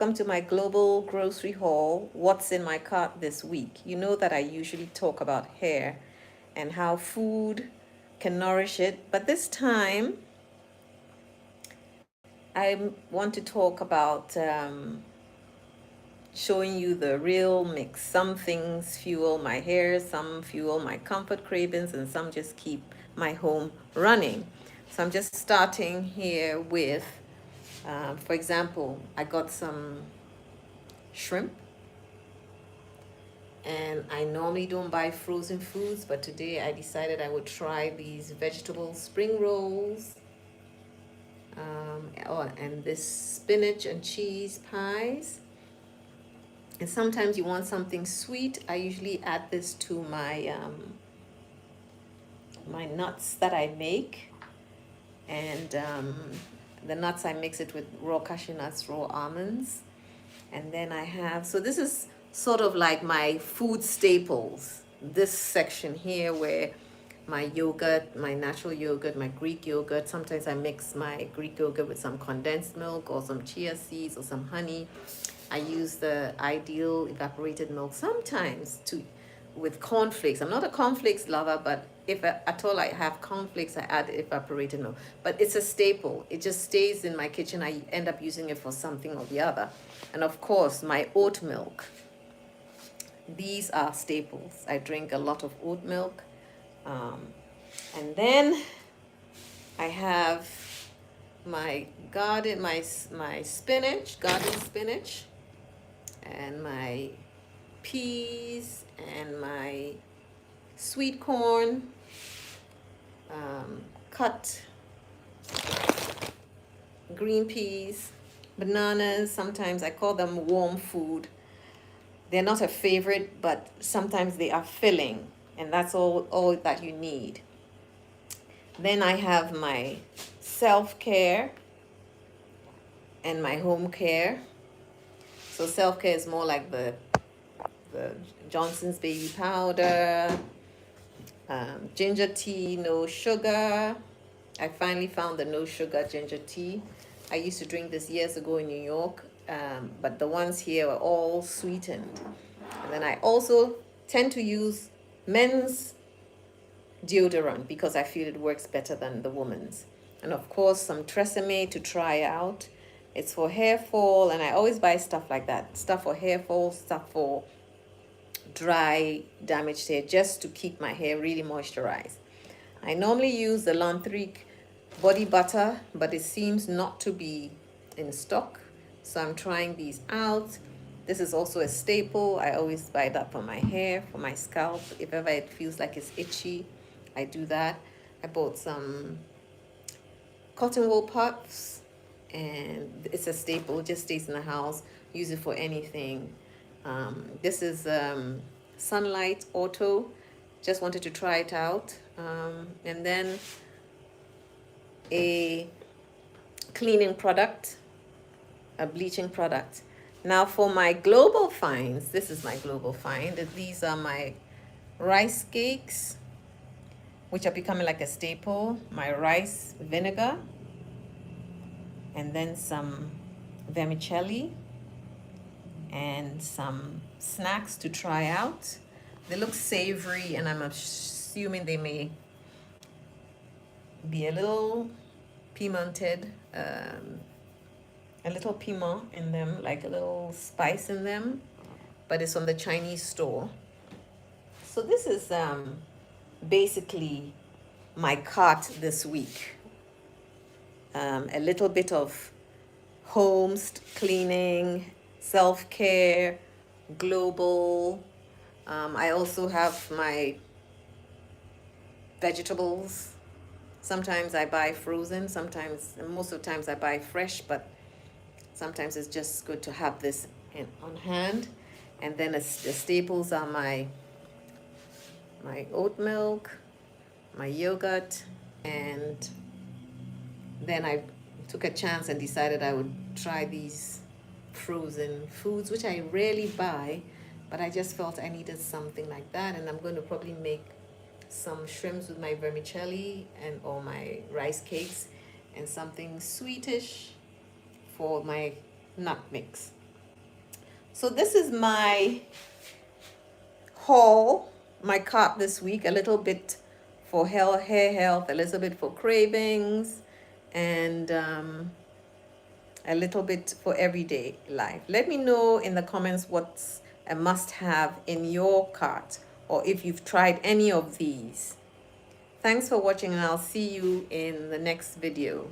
Welcome to my global grocery haul. What's in my cart this week? You know that I usually talk about hair and how food can nourish it, but this time I want to talk about showing you the real mix. Some things fuel my hair, some fuel my comfort cravings, and some just keep my home running. So I'm just starting here with, for example, I got some shrimp, and I normally don't buy frozen foods, but today I decided I would try these vegetable spring rolls, and this spinach and cheese pies. And sometimes you want something sweet. I usually add this to my nuts that I make, and the nuts I mix it with raw cashew nuts, raw almonds, and then I have, so this is sort of like my food staples. This section here where my yogurt, my natural yogurt, my Greek yogurt. Sometimes I mix my Greek yogurt with some condensed milk or some chia seeds or some honey. I use the ideal evaporated milk sometimes to with cornflakes. I'm not a cornflakes lover, but if at all I have cornflakes, I add evaporated milk. But it's a staple. It just stays in my kitchen. I end up using it for something or the other. And of course, my oat milk. These are staples. I drink a lot of oat milk. And then I have my garden, my spinach, garden spinach, and my peas, and my sweet corn, cut green peas, bananas. Sometimes I call them warm food. They're not a favorite, but sometimes they are filling, and that's all that you need. Then I have my self-care and my home care. So self-care is more like the Johnson's baby powder, ginger tea, no sugar. I finally found the no sugar ginger tea. I used to drink this years ago in New York, but the ones here are all sweetened. And then I also tend to use men's deodorant because I feel it works better than the woman's. And of course, some Tresemme to try out. It's for hair fall, and I always buy stuff like that. Stuff for hair fall, stuff for dry, damaged hair, just to keep my hair really moisturized. I normally use the Lanthric body butter, but it seems not to be in stock. So I'm trying these out. This is also a staple. I always buy that for my hair, for my scalp. If ever it feels like it's itchy, I do that. I bought some cotton wool puffs, and it's a staple. It just stays in the house. Use it for anything. This is Sunlight Auto. Just wanted to try it out. And then a cleaning product, a bleaching product. Now for my global finds, this is my global find. These are my rice cakes, which are becoming like a staple. My rice vinegar, and then some vermicelli, and some snacks to try out. They look savory, and I'm assuming they may be a little pimented, a little piment in them, like a little spice in them, but it's from the Chinese store. So this is basically my cart this week. A little bit of home cleaning, self-care, global. I also have my vegetables. Sometimes I buy frozen, sometimes, most of the times I buy fresh, but sometimes it's just good to have this on hand. And then the staples are my oat milk, my yogurt, and then I took a chance and decided I would try these frozen foods, which I rarely buy, but I just felt I needed something like that. And I'm going to probably make some shrimps with my vermicelli and or my rice cakes, and something sweetish for my nut mix. So this is my haul, my cart this week. A little bit for hair health, a little bit for cravings, and a little bit for everyday life. Let me know in the comments what's a must-have in your cart, or if you've tried any of these. Thanks for watching, and I'll see you in the next video.